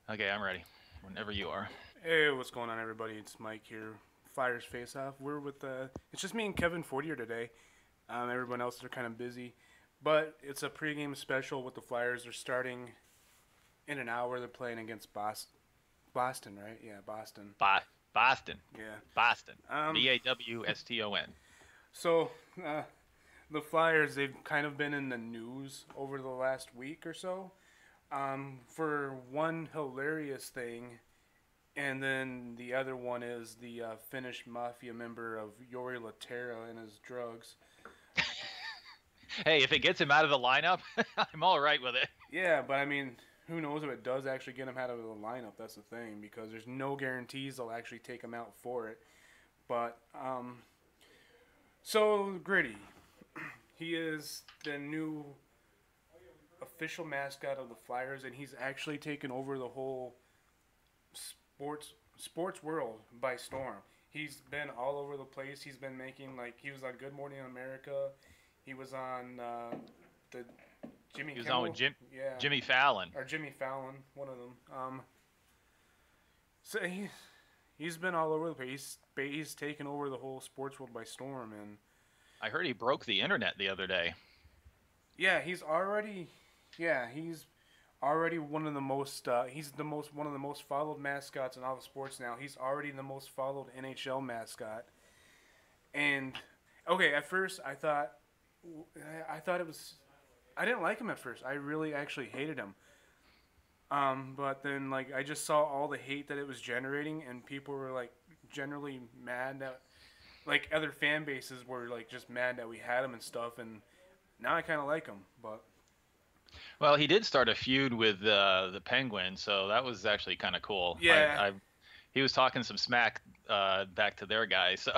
Okay, I'm ready. Whenever you are. Hey, what's going on, everybody? It's Mike here. Flyers Face Off. We're with it's just me and Kevin Fortier today. Everyone else are kind of busy, but it's a pregame special with the Flyers. They're starting in an hour. They're playing against Boston, right? Yeah, Boston. Boston. Yeah. Boston. Um. Bawston. So uh, the Flyers, they've kind of been in the news over the last week or so. For one hilarious thing. And then the other one is the Finnish mafia member of Jori Latera and his drugs. Hey, if it gets him out of the lineup, I'm all right with it. Yeah, but I mean, who knows if it does actually get him out of the lineup? That's the thing, because there's no guarantees they'll actually take him out for it. But so Gritty, he is the new official mascot of the Flyers, and he's actually taken over the whole sports world by storm. He's been all over the place. He's been making, like, he was on Good Morning America. He was on the Jimmy He was on with Kimmel, yeah, Jimmy Fallon. or Jimmy Fallon, one of them. So he's been all over the place. He's taken over the whole sports world by storm, and I heard he broke the internet the other day. yeah, he's already one of the most. He's the most one of the most followed mascots in all the sports now. He's already the most followed NHL mascot. And okay, at first I thought it was. I didn't like him at first. I really actually hated him. But then like I just saw all the hate that it was generating, and people were like generally mad that like other fan bases were like just mad that we had him and stuff. And now I kind of like him, but Well, he did start a feud with the Penguins, so that was actually kind of cool. yeah, He was talking some smack back to their guy. So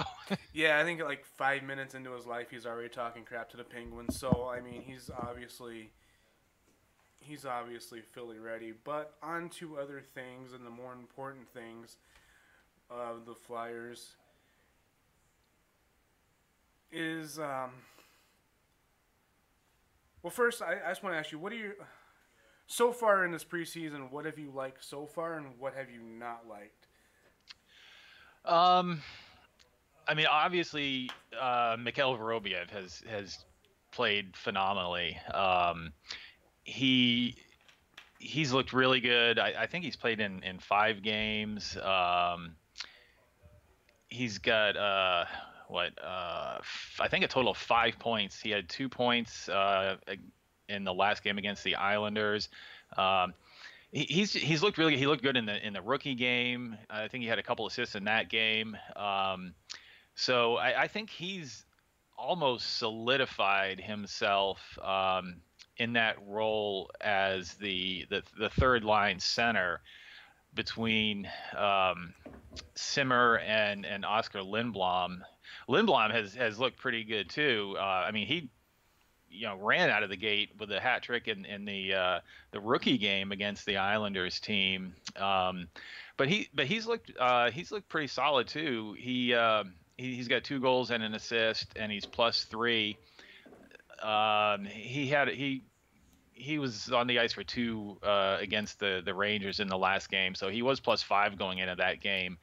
yeah. I think like 5 minutes into his life, he's already talking crap to the Penguins. So I mean, he's obviously fully ready. But on to other things and the more important things of the Flyers is well, first I just want to ask you, what are your so far in this preseason? What have you liked so far, and what have you not liked? um, I mean, obviously, Mikhail Vorobiev has played phenomenally. He he's looked really good. I think he's played in 5 games. He's got I think a total of 5 points. He had 2 points in the last game against the Islanders. Um, he's looked really. He looked good in the rookie game. I think he had a couple assists in that game. So I think he's almost solidified himself in that role as the third line center between Simmer and Oscar Lindblom. Lindblom has looked pretty good too. I mean, he ran out of the gate with a hat trick in the rookie game against the Islanders team. But he's looked pretty solid too. He's got 2 goals and an assist, and he's +3. He was on the ice for 2 against the Rangers in the last game, so he was +5 going into that game.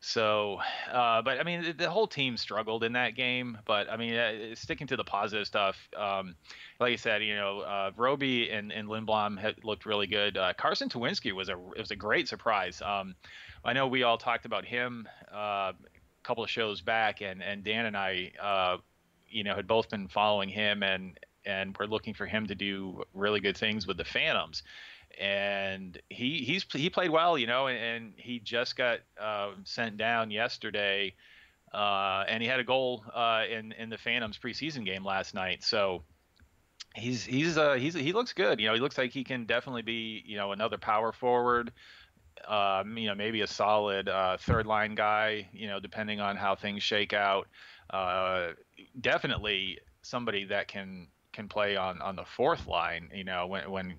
So, but I mean, the whole team struggled in that game. But I mean, sticking to the positive stuff, like I said, Roby and Lindblom had looked really good. Carson Tawinski was a great surprise. I know we all talked about him a couple of shows back, and Dan and I, had both been following him, and we're looking for him to do really good things with the Phantoms. And he played well, and he just got sent down yesterday, and he had a goal in the Phantoms preseason game last night. So he looks good. He looks like he can definitely be another power forward. Maybe a solid third line guy. Depending on how things shake out. Definitely somebody that can play on the fourth line. When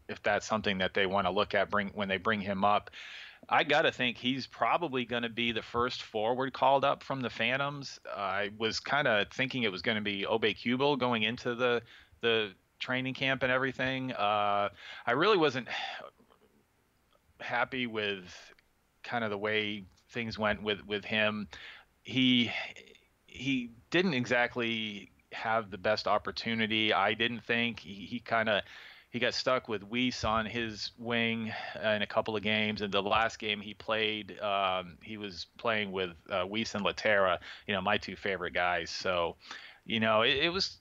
if that's something that they want to look at when they bring him up. I got to think he's probably going to be the first forward called up from the Phantoms. I was kind of thinking it was going to be Obey Kubel going into the training camp and everything. I really wasn't happy with kind of the way things went with him. He he didn't exactly have the best opportunity. I didn't think he kind of he got stuck with Weiss on his wing in a couple of games. And the last game he played, he was playing with Weiss and Laterra, my two favorite guys. So, it was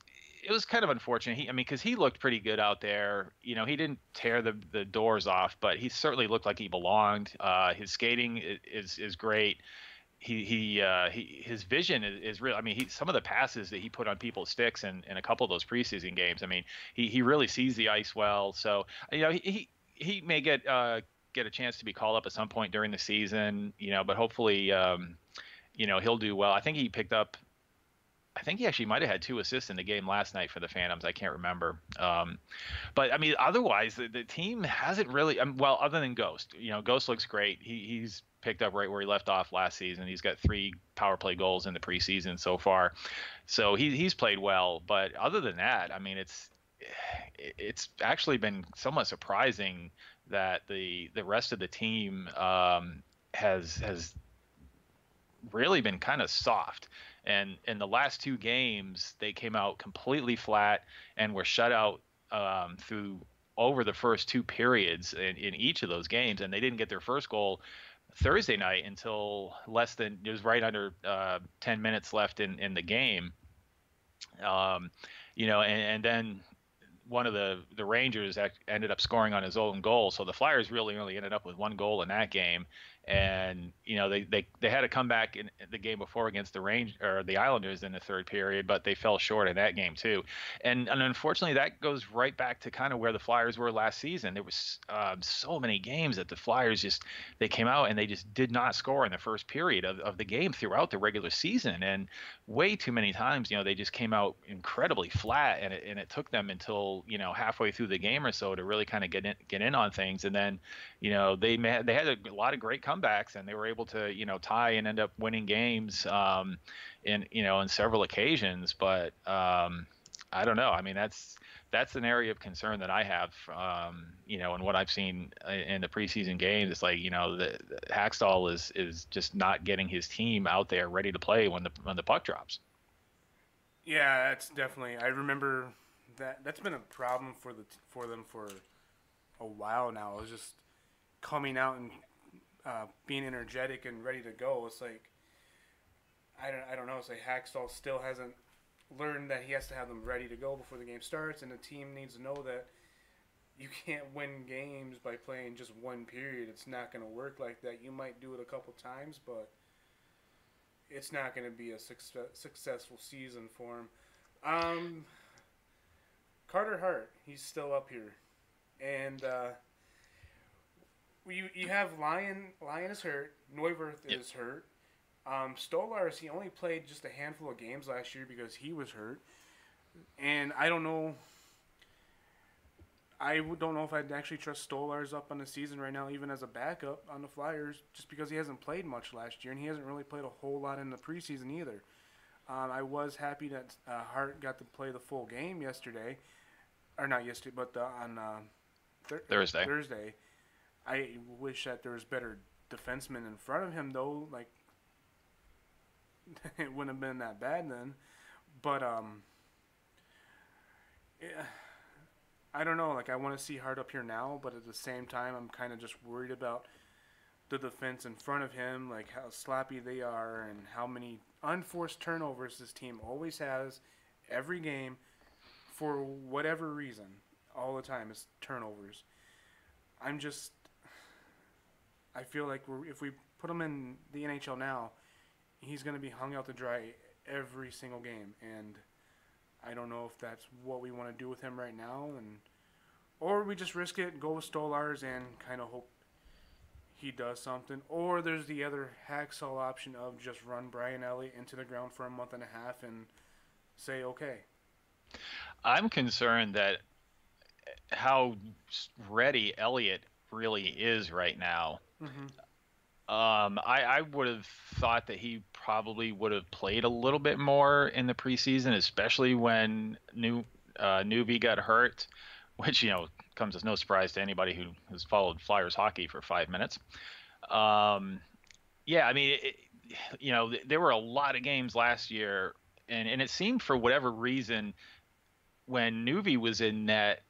kind of unfortunate. I mean, because he looked pretty good out there. He didn't tear the doors off, but he certainly looked like he belonged. His skating is great. His vision is real. I mean, some of the passes that he put on people's sticks in a couple of those preseason games. I mean, he really sees the ice well. So he may get a chance to be called up at some point during the season. But hopefully he'll do well. I think he picked up. I think he actually might have had 2 assists in the game last night for the Phantoms. I can't remember. But I mean, otherwise, the team hasn't really. Well, other than Ghost, Ghost looks great. He's picked up right where he left off last season. He's got 3 power play goals in the preseason so far, so he's played well. But other than that, I mean, it's actually been somewhat surprising that the rest of the team has really been kind of soft. And in the last 2 games, they came out completely flat and were shut out through over the first 2 periods in each of those games. And they didn't get their first goal Thursday night until it was right under 10 minutes left in the game. And then one of the Rangers ended up scoring on his own goal. So the Flyers really only ended up with 1 goal in that game. And they had a comeback in the game before against the Islanders in the third period, but they fell short in that game too. And unfortunately, that goes right back to kind of where the Flyers were last season. There was so many games that the Flyers they came out and they just did not score in the first period of the game throughout the regular season. And way too many times, they just came out incredibly flat, and it took them until halfway through the game or so to really kind of get in on things. And then they had a lot of great comebacks, and they were able to tie and end up winning games in several occasions. But I don't know. I mean, that's an area of concern that I have. And what I've seen in the preseason games, it's like the Hackstall is just not getting his team out there ready to play when the puck drops. Yeah, that's definitely. I remember that's been a problem for them for a while now. It was just coming out and being energetic and ready to go. It's like I don't know. It's like Hackstall still hasn't learned that he has to have them ready to go before the game starts, and the team needs to know that you can't win games by playing just one period. It's not going to work like that. You might do it a couple times, but it's not going to be a successful season for him. Carter Hart, he's still up here, and you have Lion. Lion is hurt. Neuwirth Yep. is hurt. Stolars, he only played just a handful of games last year because he was hurt, and I don't know. Don't know if I'd actually trust Stolars up on the season right now, even as a backup on the Flyers, just because he hasn't played much last year, and he hasn't really played a whole lot in the preseason either. I was happy that Hart got to play the full game yesterday, or not yesterday, but on Thursday. Thursday. I wish that there was better defensemen in front of him, though. Like, it wouldn't have been that bad then. But yeah, I don't know. Like, I want to see Hart up here now, but at the same time, I'm kind of just worried about the defense in front of him, like how sloppy they are and how many unforced turnovers this team always has every game for whatever reason. All the time is turnovers. I feel like if we put him in the NHL now, he's going to be hung out to dry every single game, and I don't know if that's what we want to do with him right now, or we just risk it, go with Stolars, and kind of hope he does something. Or there's the other Hacksaw option of just run Brian Elliott into the ground for a month and a half and say okay. I'm concerned that how ready Elliott really is right now. Mm-hmm. I would have thought that he probably would have played a little bit more in the preseason, especially when Newby got hurt. which comes as no surprise to anybody who has followed Flyers hockey for 5 minutes. Um, yeah, I mean, there were a lot of games last year, and it seemed for whatever reason when Nuvi was in net,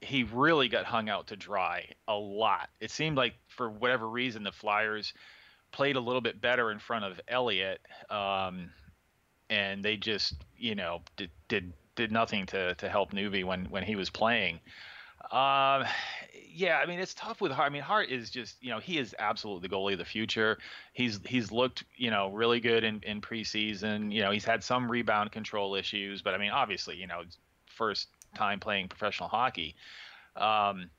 he really got hung out to dry a lot. It seemed like for whatever reason the Flyers played a little bit better in front of Elliott, and they just did nothing to help Nuvi when he was playing. Um, yeah, I mean it's tough with Hart. I mean Hart is just he is absolutely the goalie of the future. He's looked really good in preseason. He's had some rebound control issues, but I mean obviously first time playing professional hockey. Um,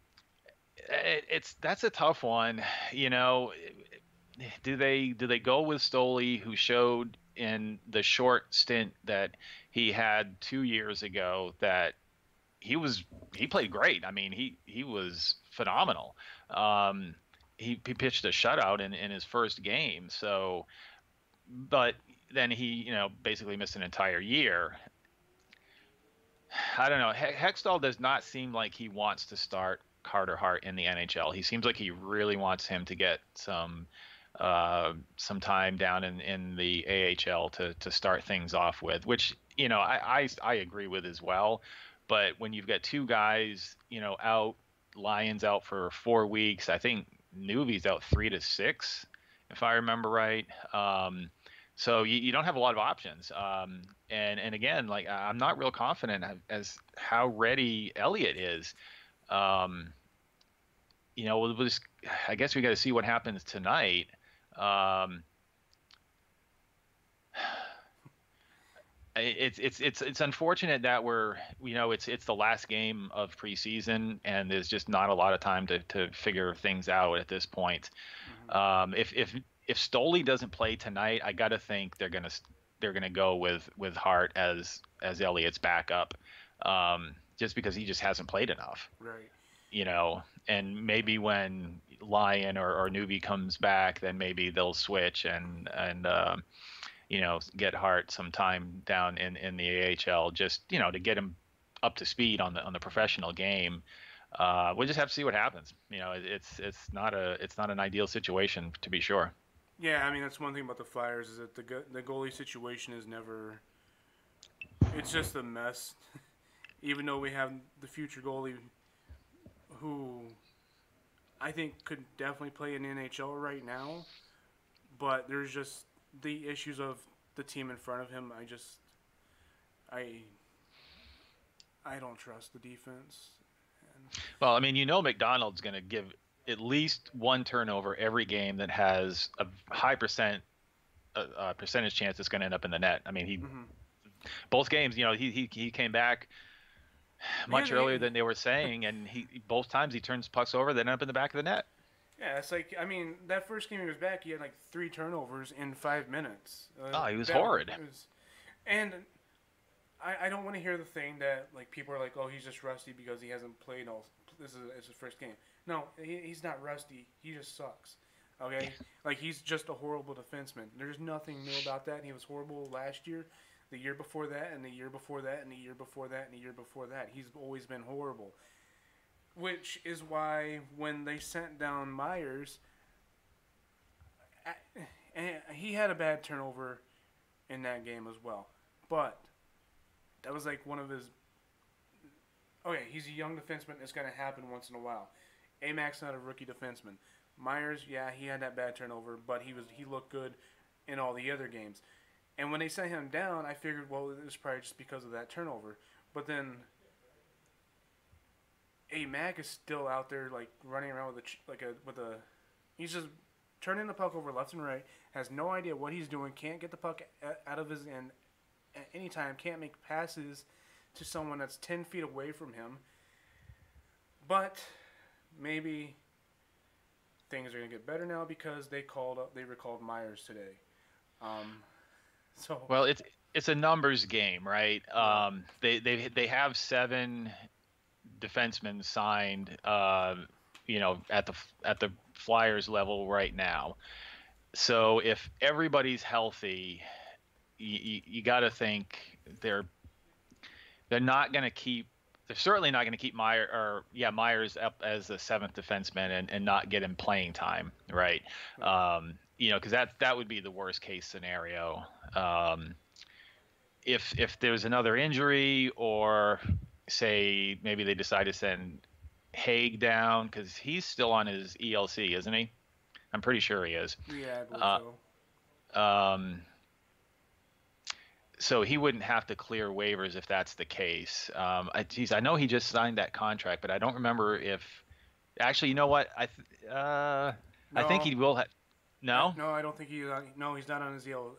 that's a tough one. You know, do they go with Stoli, who showed in the short stint that he had 2 years ago that he played great. I mean, he was phenomenal. Um, he pitched a shutout in his first game. So, but then he basically missed an entire year. I don't know. Hextall does not seem like he wants to start Carter Hart in the NHL. He seems like he really wants him to get some time down in the AHL to start things off with, which I agree with as well. But when you've got two guys out, Lyons out for 4 weeks, I think Nuvi's out 3 to 6, if I remember right. So you don't have a lot of options. And again, like I'm not real confident as how ready Elliott is. Um, we'll just, I guess we got to see what happens tonight. Um, it's unfortunate that it's the last game of preseason and there's just not a lot of time to figure things out at this point. Mm-hmm. If Stoli doesn't play tonight, I got to think they're gonna go with Hart as Elliott's backup, just because he just hasn't played enough. Right. And maybe when Lyon or Nuvi comes back, then maybe they'll switch and get Hart some time down in the AHL, just to get him up to speed on the professional game. We'll just have to see what happens. It's not an ideal situation, to be sure. Yeah, I mean that's one thing about the Flyers is that the goalie situation is never. It's just a mess. Even though we have the future goalie, who I think could definitely play in NHL right now, but there's just the issues of the team in front of him. I I don't trust the defense. And Well, I mean, McDonald's going to give at least one turnover every game that has a high percentage chance it's going to end up in the net. I mean, he mm-hmm. both games, he came back much earlier than they were saying, and he both times he turns pucks over, they end up in the back of the net. Yeah, it's like I mean that first game he was back, he had like 3 turnovers in 5 minutes. Oh, he was horrid. And I don't want to hear the thing that like people are like, oh, he's just rusty because he hasn't played all. This is it's his first game. No, he's not rusty. He just sucks. Okay, like he's just a horrible defenseman. There's nothing new about that. He was horrible last year, the year before that, and the year before that, and the year before that, and the year before that. He's always been horrible. Which is why when they sent down Myers, and he had a bad turnover in that game as well. But that was like one of his. Okay, he's a young defenseman. It's going to happen once in a while. Amac's not a rookie defenseman. Myers, yeah, he had that bad turnover, but he looked good in all the other games. And when they sent him down, I figured, well, it was probably just because of that turnover. But then Amac is still out there like running around with a he's just turning the puck over left and right. Has no idea what he's doing. Can't get the puck out of his end at any time. Can't make passes to someone that's 10 feet away from him. But maybe things are gonna get better now because they recalled Myers today. So Well, it's a numbers game, right? They have 7 defensemen signed, at the Flyers level right now. So if everybody's healthy, you got to think they're not going to keep they're certainly not going to keep Myers up as the seventh defenseman and not get him playing time, right? Right. Because that would be the worst case scenario. Um, if there's another injury, or say maybe they decide to send Haig down because he's still on his ELC, isn't he? I'm pretty sure he is. Yeah, I believe Uh, so. um, so he wouldn't have to clear waivers if that's the case. I know he just signed that contract, but I don't remember if. Actually, you know what? I think No, he will have. No. no, I don't think he. No, he's not on his EL.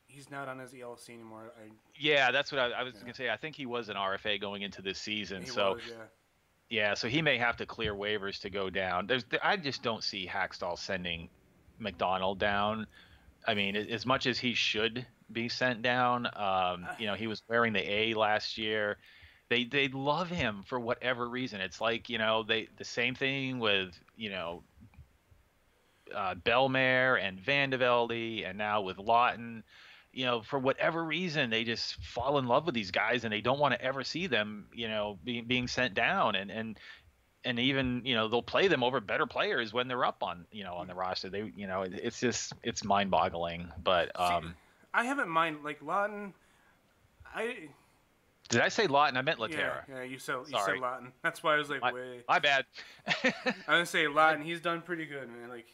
He's not on his ELC anymore. Yeah, that's what I was Yeah, gonna say. I think he was an RFA going into this season. he So was. Yeah. yeah, so he may have to clear waivers to go down. I just don't see Hackstall sending McDonald down. I mean, as much as he should be sent down, he was wearing the A last year. They love him for whatever reason. It's like the same thing with Belmare and Vandevelde, and now with Lawton. For whatever reason, they just fall in love with these guys, and they don't want to ever see them, being sent down. And even they'll play them over better players when they're up on the roster. It's mind-boggling. But See, I haven't mind like Lawton. I did I say Lawton? I meant Yeah, Laterra. yeah. You said Sorry, Lawton. That's why I was like, my, wait. my bad. I was gonna say Lawton. He's done pretty good, man. Like,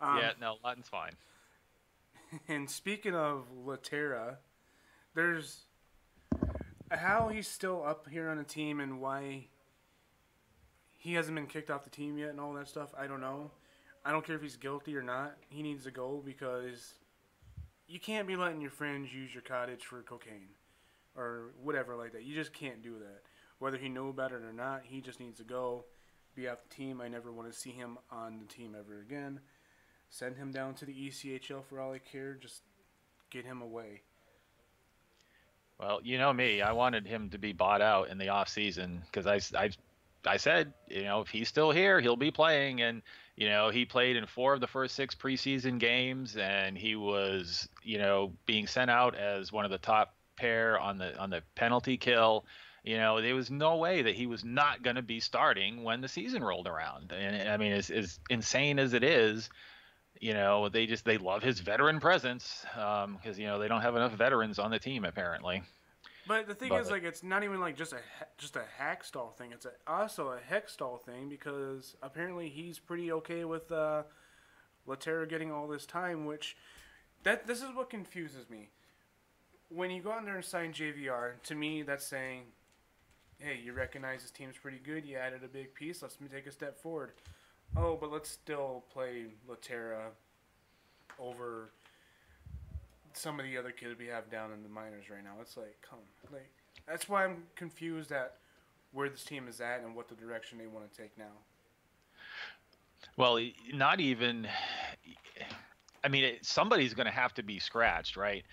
Yeah, no, Lawton's fine. and speaking of Laterra, there's how he's still up here on the team and why he hasn't been kicked off the team yet and all that stuff. I don't know. I don't care if he's guilty or not. He needs to go because you can't be letting your friends use your cottage for cocaine or whatever like that. You just can't do that. Whether he knew about it or not, he just needs to go, be off the team. I never want to see him on the team ever again. Send him down to the ECHL for all I care. Just get him away. Well, you know me, I wanted him to be bought out in the off season because I said, if he's still here, he'll be playing. And, he played in 4 of the first 6 preseason games, and he was, being sent out as one of the top pair on the penalty kill. There was no way that he was not going to be starting when the season rolled around. And I mean, as insane as it is, they love his veteran presence because, they don't have enough veterans on the team apparently. But the thing is, But like, it's not even like just a Hackstall thing. It's also a Hextall thing because apparently he's pretty okay with Laterra getting all this time. Which this is what confuses me. When you go out there and sign JVR, to me that's saying, hey, you recognize this team's pretty good. You added a big piece. Let's take a step forward. Oh, but let's still play Laterra over some of the other kids we have down in the minors right now. It's like, that's why I'm confused at where this team is at and what the direction they want to take now. well, not even. I mean, somebody's going to have to be scratched, right?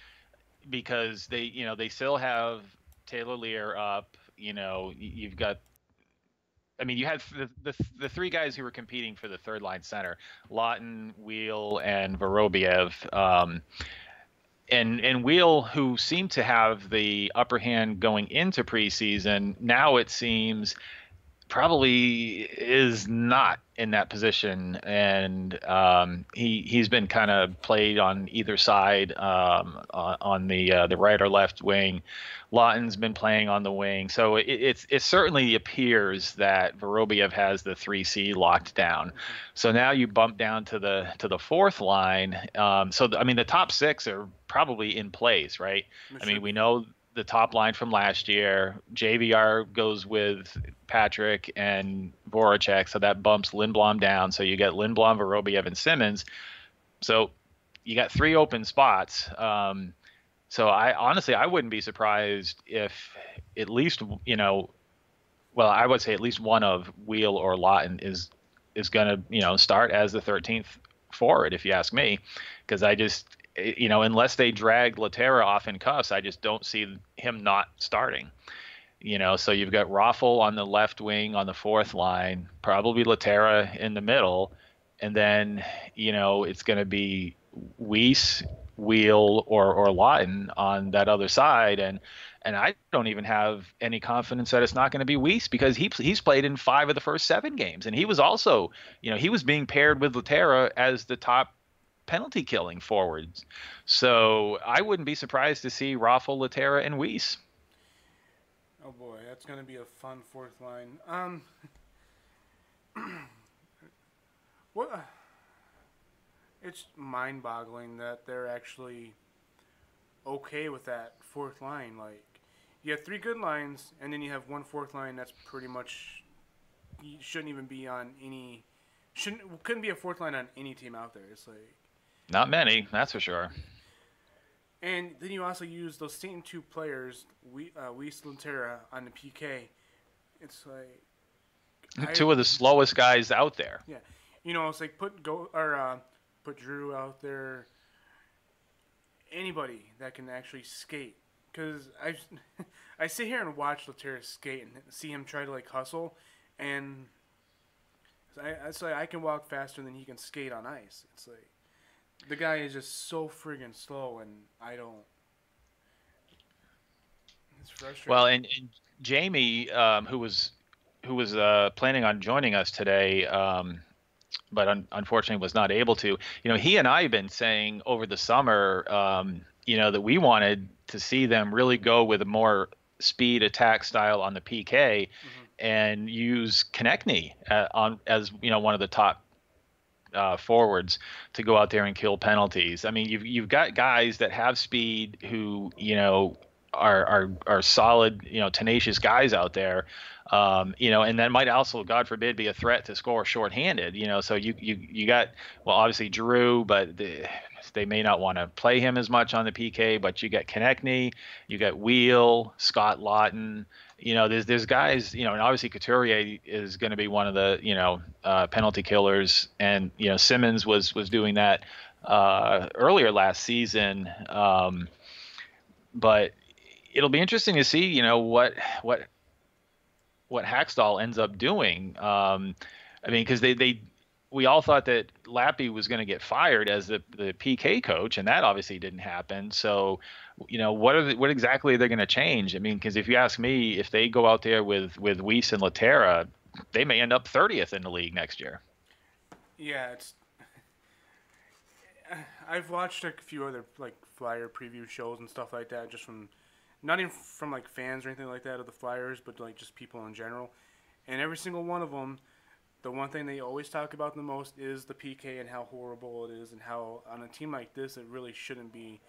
Because they still have Taylor Lear up. You've got. I mean, you had the 3 guys who were competing for the third line center: Lawton, Wheel, and Vorobiev. And Wheel, who seemed to have the upper hand going into preseason, now it seems probably is not in that position, and he's been kind of played on either side, on the right or left wing. Lawton's been playing on the wing, so it certainly appears that Vorobiev has the 3C locked down. So now you bump down to the fourth line. I mean, the top 6 are probably in place, right? I mean, we know the top line from last year. JVR goes with Patrick and Voracek, so that bumps Lindblom down. So you get Lindblom, Vorobiev, and Simmons. So you got 3 open spots. So I wouldn't be surprised if at least, I would say at least one of Wheel or Lawton is going to, start as the 13th forward, if you ask me, because I just, unless they drag Laterra off in cuffs, I just don't see him not starting. So you've got Raffle on the left wing on the fourth line, probably Laterra in the middle, and then it's going to be Weiss Wheel or Lawton on that other side, and I don't even have any confidence that it's not going to be Weiss because he's played in 5 of the first 7 games, and he was also, he was being paired with Laterra as the top penalty killing forwards. So I wouldn't be surprised to see Raffle, Laterra, and Weiss. Oh boy, that's gonna be a fun fourth line. What? It's mind-boggling that they're actually okay with that fourth line. Like, you have three good lines, and then you have one fourth line that's pretty much you shouldn't even be on any. Shouldn't couldn't be a fourth line on any team out there. It's like, Not many, that's for sure. and then you also use those same two players, Weiss Lantera on the PK. It's like I Two of the slowest guys out there. yeah, it's like put Drew out there. Anybody that can actually skate, because I sit here and watch Lantera skate and see him try to like hustle, and it's like I can walk faster than he can skate on ice. It's like the guy is just so friggin' slow, and I don't. It's Well, frustrating. and Jamie, who was planning on joining us today, but unfortunately was not able to. He and I have been saying over the summer, that we wanted to see them really go with a more speed attack style on the PK Hmm. and use Konechny on as one of the top forwards to go out there and kill penalties. I mean, you've got guys that have speed who are solid, tenacious guys out there. And that might also, God forbid, be a threat to score shorthanded. So you got, well, obviously Drew, but they may not want to play him as much on the PK. But you got Konechny, you got Wheel, Scott Lawton. There's guys, and obviously Couturier is going to be one of the penalty killers, and Simmons was doing that earlier last season. But it'll be interesting to see, what Hackstall ends up doing. I mean, because we all thought that Lappy was going to get fired as the PK coach, and that obviously didn't happen. So, what exactly are they going to change? I mean, because if you ask me, if they go out there with Weiss and Laterra, they may end up 30th in the league next year. Yeah, it's. I've watched a few other like Flyer preview shows and stuff like that, just from not even from like fans or anything like that of the Flyers, but like just people in general. And every single one of them, the one thing they always talk about the most is the PK and how horrible it is, and how on a team like this it really shouldn't be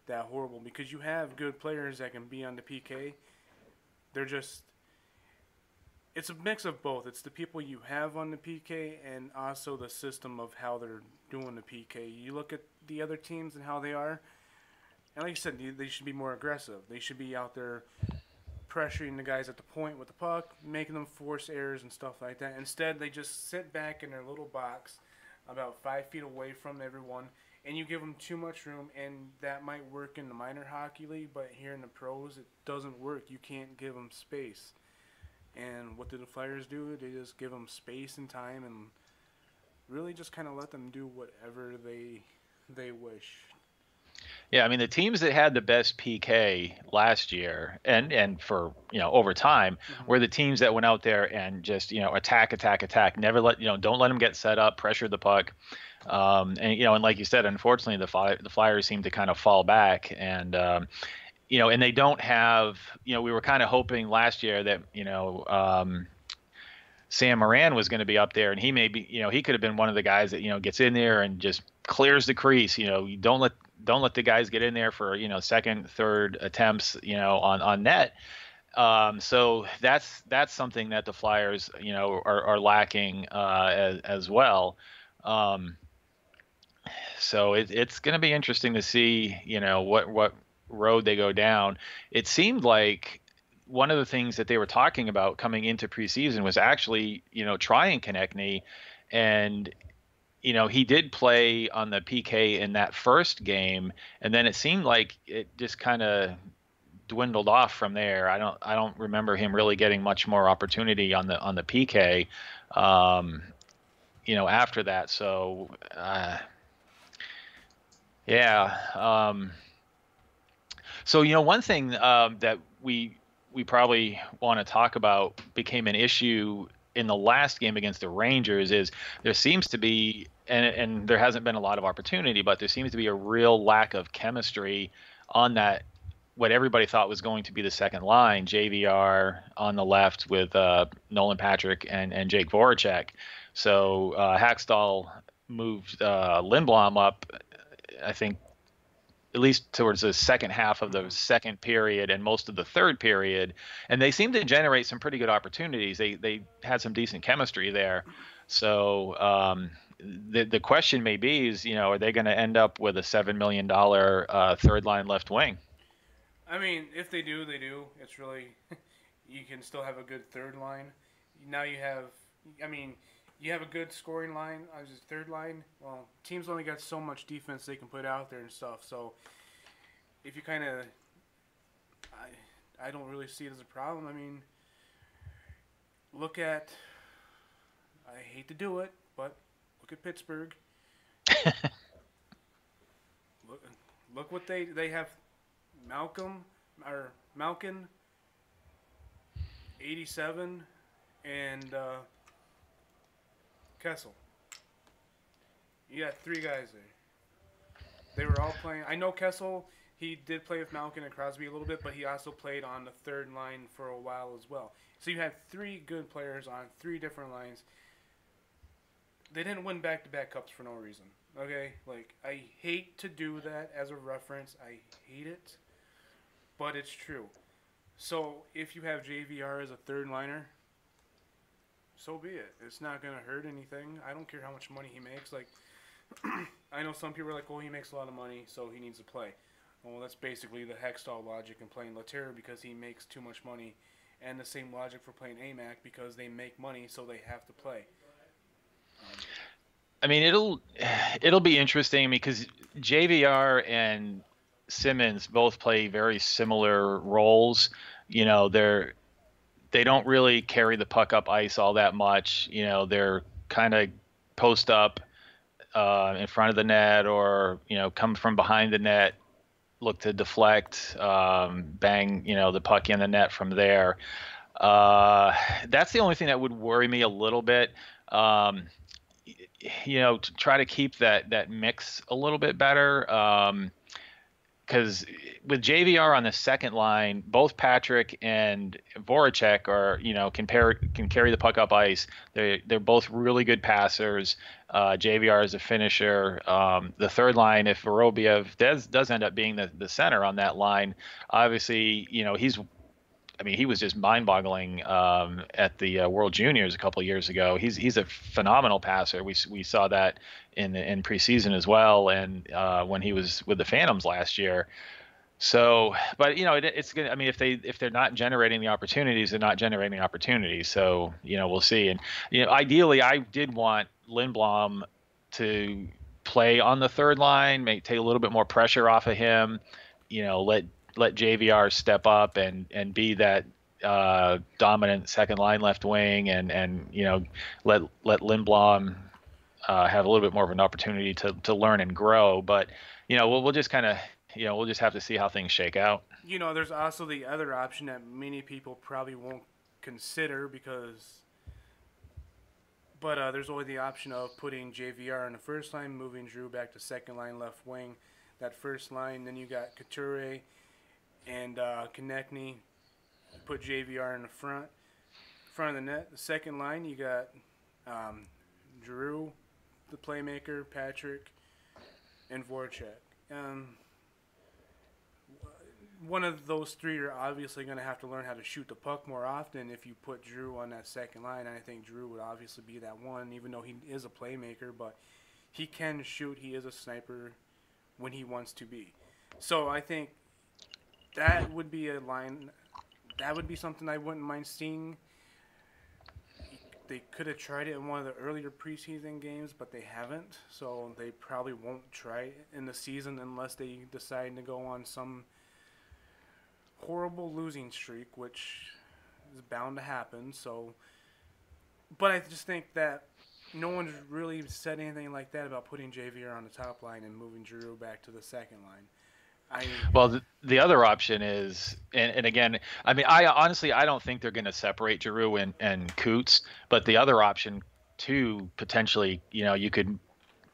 that horrible because you have good players that can be on the PK. They're just it's a mix of both. It's the people you have on the PK and also the system of how they're doing the PK. You look at the other teams and how they are, and like you said, they should be more aggressive. They should be out there pressuring the guys at the point with the puck, making them force errors and stuff like that. Instead, they just sit back in their little box about 5 feet away from everyone, and you give them too much room, and that might work in the minor hockey league, but here in the pros, it doesn't work. You can't give them space. And what do the Flyers do? They just give them space and time, and really just kind of let them do whatever they wish. Yeah, I mean the teams that had the best PK last year and for over time Mm-hmm. were the teams that went out there and just attack, attack, attack. Never let don't let them get set up, pressure the puck, and like you said, unfortunately the Flyers seem to kind of fall back and they don't have we were kind of hoping last year that Sam Moran was going to be up there, and he may be, he could have been one of the guys that gets in there and just clears the crease. You don't let the guys get in there for second, third attempts, on net. So that's something that the Flyers are lacking as well. Um, so it's going to be interesting to see what road they go down. It seemed like one of the things that they were talking about coming into preseason was actually, trying Konechny, and he did play on the PK in that first game, and then it seemed like it just kind of dwindled off from there. I don't remember him really getting much more opportunity on the PK, after that. So Yeah. So one thing that we probably want to talk about became an issue in the last game against the Rangers is there seems to be and there hasn't been a lot of opportunity, but there seems to be a real lack of chemistry on that what everybody thought was going to be the second line, JVR on the left with Nolan Patrick and Jake Voracek. So Hackstall moved Lindblom up, I think at least towards the second half of the Hmm. second period and most of the third period, and they seemed to generate some pretty good opportunities. They had some decent chemistry there. So the question may be is are they going to end up with a $7 million third line left wing? I mean, if they do, they do. It's really you can still have a good third line. Now you have, I mean, you have a good scoring line as a third line. Well, teams only got so much defense they can put out there and stuff. So if you kind of, I don't really see it as a problem. I mean, look at, I hate to do it, but look at Pittsburgh. Look, look what they have. Malcolm or Malkin, 87, and Kessel. You got three guys there. They were all playing. I know Kessel. He did play with Malkin and Crosby a little bit, but he also played on the third line for a while as well. So you had three good players on three different lines. They didn't win back-to-back cups for no reason. Okay, like I hate to do that as a reference. I hate it, but it's true. So if you have JVR as a third liner, so be it. It's not gonna hurt anything. I don't care how much money he makes. Like I know some people are like, "Oh, he makes a lot of money, so he needs to play." Well, that's basically the Hextall logic in playing Laterra because he makes too much money, and the same logic for playing Amac because they make money, so they have to play. Um, I mean, it'll be interesting because JVR and Simmons both play very similar roles. They don't really carry the puck up ice all that much. They're kind of post up in front of the net or come from behind the net, look to deflect, bang the puck in the net from there. That's the only thing that would worry me a little bit. Um, to try to keep that mix a little bit better. Because with JVR on the second line, both Patrick and Voracek are, can carry the puck up ice. They're both really good passers. JVR is a finisher. The third line, if Vorobiev does end up being the center on that line, obviously, I mean, he was just mind-boggling at the World Juniors a couple of years ago. He's a phenomenal passer. We saw that in preseason as well, and when he was with the Phantoms last year. So, but it's gonna. I mean, if they're not generating the opportunities, they're not generating the opportunities. So, we'll see. And ideally, I did want Lindblom to play on the third line, take a little bit more pressure off of him. Let JVR step up and be that dominant second line left wing, and let Lindblom have a little bit more of an opportunity to learn and grow. But we'll just kind of we'll just have to see how things shake out. there's also the other option that many people probably won't consider because, but there's always the option of putting JVR in the first line, moving Drew back to second line left wing. That first line, then you got Couture and Konechny. Put JVR in the front of the net. The second line, you got um, Drew, the playmaker, Patrick, and Voracek. One of those three are obviously going to have to learn how to shoot the puck more often if you put Drew on that second line. I think Drew would obviously be that one, even though he is a playmaker, but he can shoot. He is a sniper when he wants to be. So I think that would be a line. That would be something I wouldn't mind seeing. They could have tried it in one of the earlier preseason games, but they haven't. So they probably won't try it in the season unless they decide to go on some horrible losing streak, which is bound to happen. So, but I just think that no one's really said anything like that about putting JVR on the top line and moving Giroux back to the second line. I Well, the other option is, and again, I mean, I honestly I don't think they're going to separate Giroux and Coots, but the other option too, potentially, you could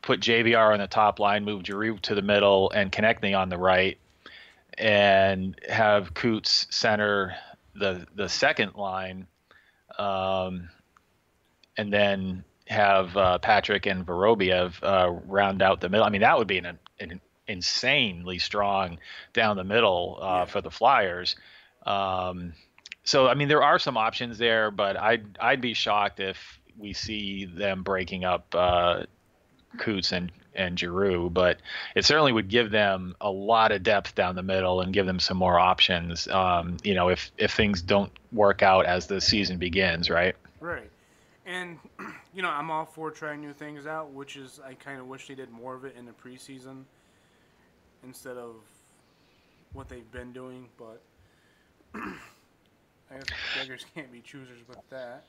put JVR on the top line, move Giroux to the middle, and Konechny on the right, and have Coots center the second line, um, and then have Patrick and Vorobiev round out the middle. I mean, that would be an insanely strong down the middle yeah, for the Flyers. Um, so I mean, there are some options there, but I'd be shocked if we see them breaking up Coots and Giroux, but it certainly would give them a lot of depth down the middle and give them some more options. If things don't work out as the season begins, right? right. And I'm all for trying new things out, which is I kind of wish they did more of it in the preseason instead of what they've been doing. But I guess beggars can't be choosers with that.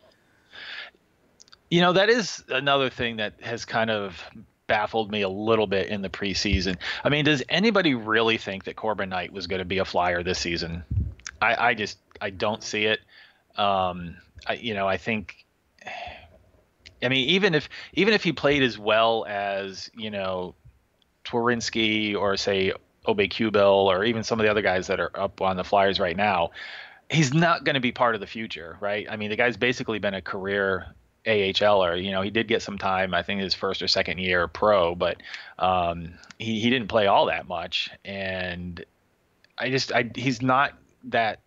That is another thing that has kind of baffled me a little bit in the preseason. I mean, does anybody really think that Corbin Knight was going to be a Flyer this season? I don't see it. I think. I mean, even if he played as well as Tworinsky or say Obey-Kubel or even some of the other guys that are up on the Flyers right now, he's not going to be part of the future, right? I mean, the guy's basically been a career AHLer. He did get some time, I think his first or second year pro, but he didn't play all that much. And he's not that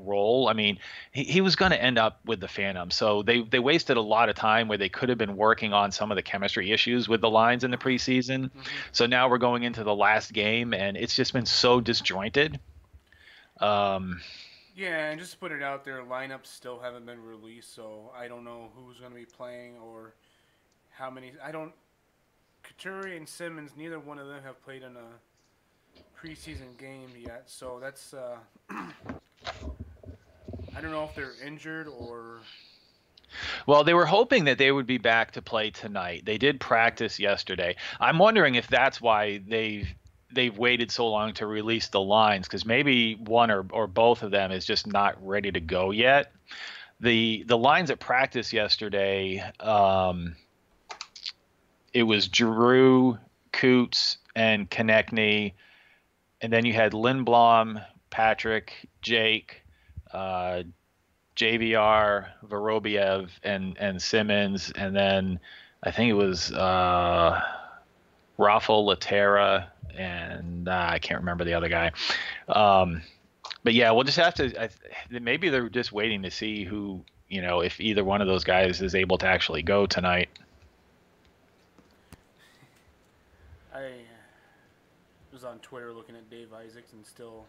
role. I mean, he was going to end up with the Phantom. So they wasted a lot of time where they could have been working on some of the chemistry issues with the lines in the preseason. Mm-hmm. So now we're going into the last game and it's just been so disjointed. Yeah, and just to put it out there, lineups still haven't been released, so I don't know who's going to be playing or how many. I don't. Couturier and Simmons, neither one of them have played in a preseason game yet, so that's. I don't know if they're injured or. Well, they were hoping that they would be back to play tonight. They did practice yesterday. I'm wondering if that's why they've waited so long to release the lines, because maybe one or both of them is just not ready to go yet. The lines at practice yesterday, it was Giroux, Coots, and Konechny, and then you had Lindblom, Patrick, Jake, JVR, Vorobiev, and Simmons, and then I think it was Raffle Laterra, and I can't remember the other guy. But yeah, we'll just have to. Maybe they're just waiting to see who, if either one of those guys is able to actually go tonight. I was on Twitter looking at Dave Isaacs and still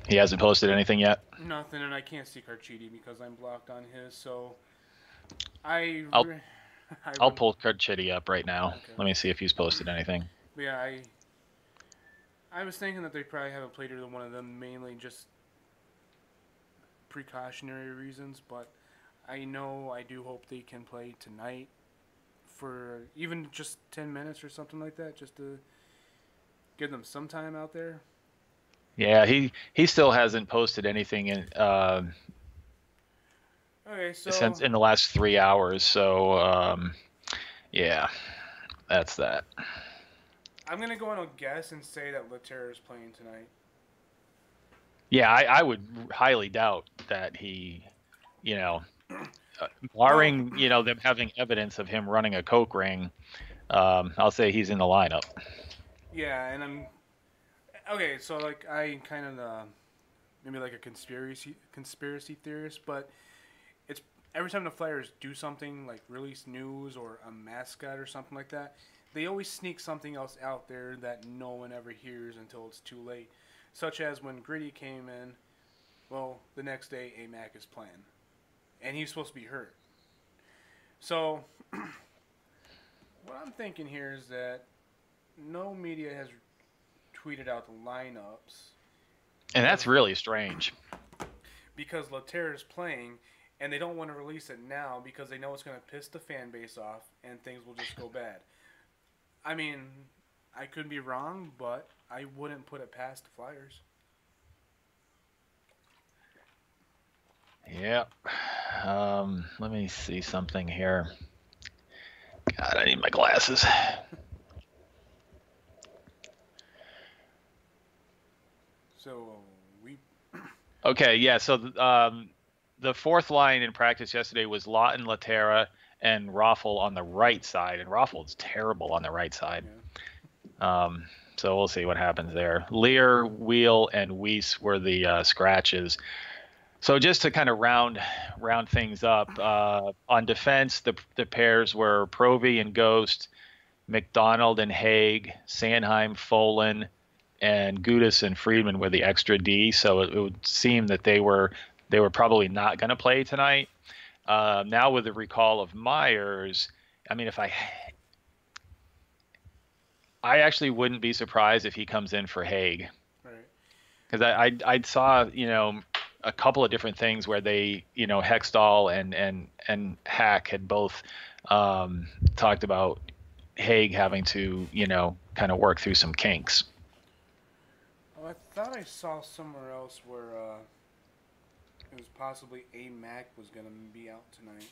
He hasn't posted anything yet. nothing, and I can't see Carchidi because I'm blocked on his. So I. I'll re- I I'll rem- pull Chitty up right now. Okay. Let me see if he's posted anything. But yeah, I was thinking that they probably haven't played either one of them, mainly just precautionary reasons. But I do hope they can play tonight for even just 10 minutes or something like that, just to give them some time out there. Yeah, he still hasn't posted anything Okay, so since in the last 3 hours. So yeah, that's that. I'm gonna go on a guess and say that Laterra is playing tonight. Yeah, I would highly doubt that he, you know, Well, barring them having evidence of him running a coke ring. I'll say he's in the lineup. yeah, and I'm okay. So like I kind of maybe like a conspiracy theorist, but it's every time the Flyers do something like release news or a mascot or something like that, they always sneak something else out there that no one ever hears until it's too late. Such as when Gritty came in, well, the next day Amac is playing, and he's supposed to be hurt. So what I'm thinking here is that no media has tweeted out the lineups And that's really strange. because Laterra is playing, and they don't want to release it now because they know it's going to piss the fan base off and things will just go bad. I mean, I could be wrong, but I wouldn't put it past the Flyers. Yep. Let me see something here. God, I need my glasses. So we Okay, yeah. So the fourth line in practice yesterday was Lawton, Laterra, and Raffle on the right side, and Raffle's terrible on the right side. yeah. So we'll see what happens there. Lear, Wheel, and Weiss were the scratches. So just to kind of round things up, on defense, the pairs were Provy and Ghost, McDonald and Haig, Sanheim, Folan, and Gudis and Friedman were the extra D. So it would seem that they were probably not going to play tonight. Now with the recall of Myers, I mean, I actually wouldn't be surprised if he comes in for Haig, Right. because I saw a couple of different things where they Hextall and Hack had both talked about Haig having to kind of work through some kinks. Oh, I thought I saw somewhere else where it was possibly Amac was going to be out tonight.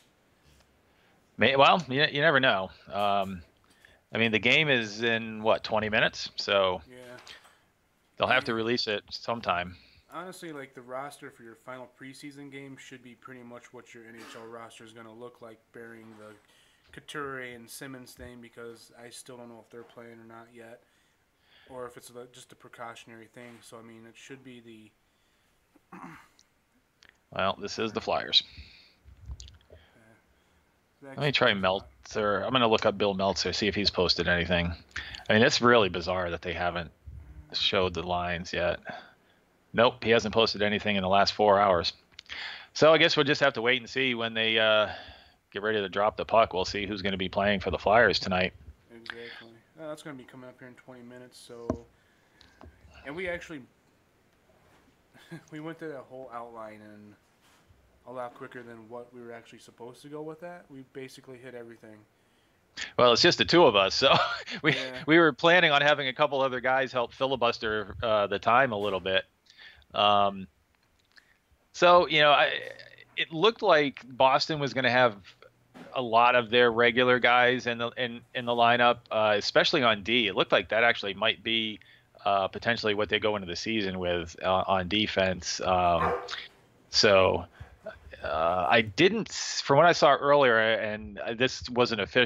Well, you never know. I mean, the game is in what, 20 minutes, so Yeah. they'll have to And release it sometime. honestly, like the roster for your final preseason game should be pretty much what your NHL roster is going to look like, bearing the Couture and Simmons thing, because I still don't know if they're playing or not yet, or if it's just a precautionary thing. So I mean, it should be Well, this is the Flyers. the Let me try Meltzer. I'm going to look up Bill Meltzer, see if he's posted anything. I mean, it's really bizarre that they haven't showed the lines yet. Nope, he hasn't posted anything in the last 4 hours. So I guess we'll just have to wait and see when they get ready to drop the puck. We'll see who's going to be playing for the Flyers tonight. Exactly. That's going to be coming up here in 20 minutes. So, and we actually we went through that whole outline and a lot quicker than what we were actually supposed to go with that. We basically hit everything. Well, it's just the two of us, so we Yeah. we were planning on having a couple other guys help filibuster the time a little bit. Um, so it looked like Boston was going to have a lot of their regular guys in the lineup, especially on D. It looked like that actually might be potentially what they go into the season with on defense. So I didn't, from what I saw earlier, and this wasn't official.